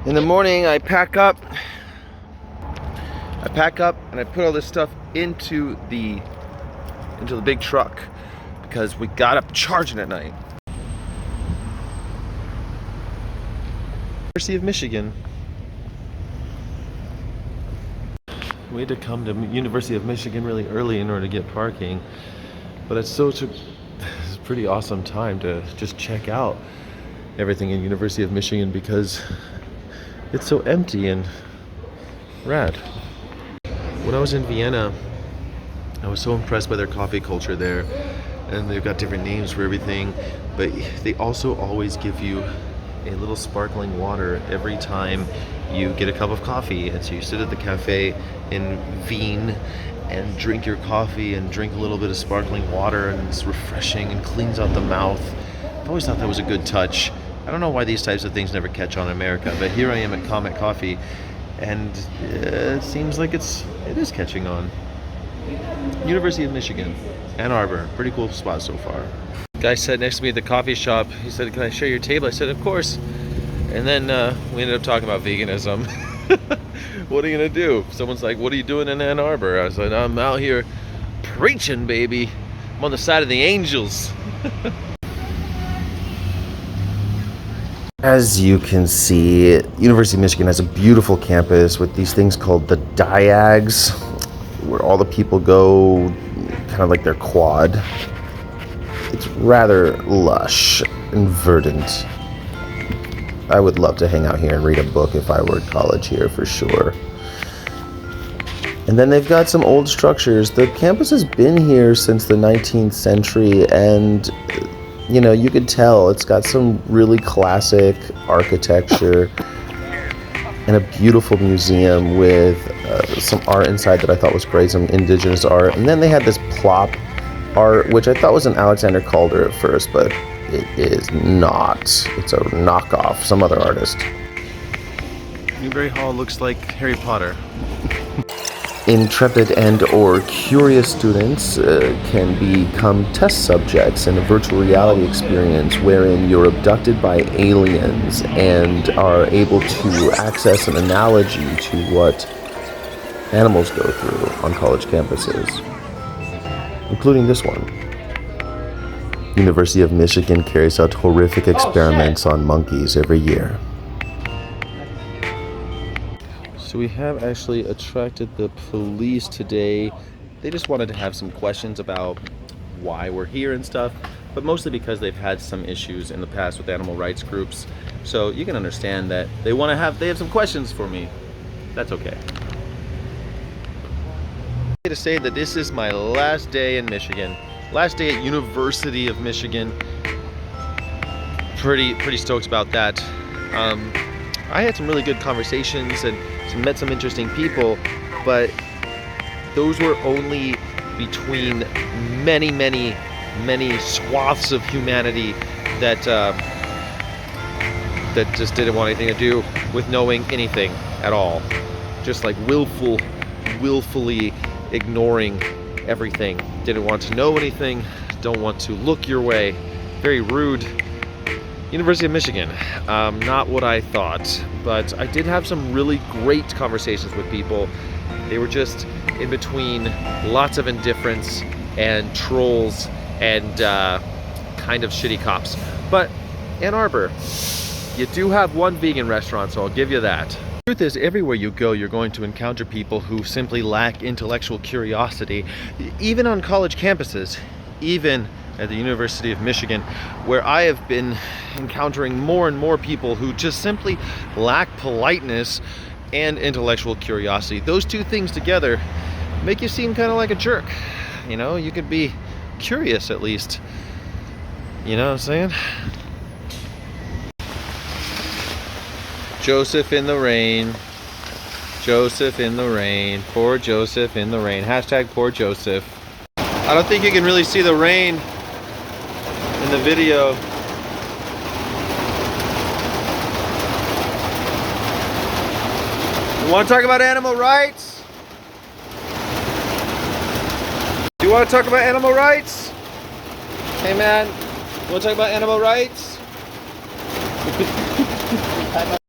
In the morning, I pack up and I put all this stuff into the big truck because we got up charging at night. University of Michigan. We had to come to University of Michigan really early in order to get parking, but it's a pretty awesome time to just check out everything in University of Michigan because it's so empty and rad. When I was in Vienna, I was so impressed by their coffee culture there, and they've got different names for everything, but they also always give you a little sparkling water every time you get a cup of coffee. And so you sit at the cafe in Wien and drink your coffee and drink a little bit of sparkling water, and it's refreshing and cleans out the mouth. I've always thought that was a good touch. I don't know why these types of things never catch on in America, but here I am at Comet Coffee, and it seems like it is catching on. University of Michigan, Ann Arbor, pretty cool spot so far. Guy sat next to me at the coffee shop. He said, "Can I share your table?" I said, "Of course." And then we ended up talking about veganism. What are you gonna do? Someone's like, "What are you doing in Ann Arbor?" I said, "I'm out here preaching, baby. I'm on the side of the angels." As you can see, University of Michigan has a beautiful campus with these things called the diags, where all the people go kind of like their quad. It's rather lush and verdant. I would love to hang out here and read a book if I were at college here for sure. And then they've got some old structures. The campus has been here since the 19th century, and you know, you could tell it's got some really classic architecture and a beautiful museum with some art inside that I thought was great, some indigenous art. And then they had this plop art, which I thought was an Alexander Calder at first, but it is not. It's a knockoff, some other artist. Newberry Hall looks like Harry Potter. Intrepid and or curious students can become test subjects in a virtual reality experience wherein you're abducted by aliens and are able to access an analogy to what animals go through on college campuses, including this one. University of Michigan carries out horrific experiments on monkeys every year. So we have actually attracted the police today. They just wanted to have some questions about why we're here and stuff, but mostly because they've had some issues in the past with animal rights groups. So you can understand that they have some questions for me. That's okay. To say that this is my last day in Michigan, last day at University of Michigan. Pretty stoked about that. I had some really good conversations and met some interesting people, but those were only between many swaths of humanity that just didn't want anything to do with knowing anything at all. Just like willfully ignoring everything. Didn't want to know anything, don't want to look your way. Very rude. University of Michigan, not what I thought, but I did have some really great conversations with people. They were just in between lots of indifference and trolls and kind of shitty cops. But Ann Arbor, you do have one vegan restaurant, so I'll give you that. The truth is, everywhere you go, you're going to encounter people who simply lack intellectual curiosity, even on college campuses, even at the University of Michigan, where I have been encountering more and more people who just simply lack politeness and intellectual curiosity. Those two things together make you seem kind of like a jerk. You know, you could be curious at least. You know what I'm saying? Joseph in the rain. Joseph in the rain. Poor Joseph in the rain. Hashtag poor Joseph. I don't think you can really see the rain in the video. You want to talk about animal rights? Do you want to talk about animal rights? Hey man, you want to talk about animal rights?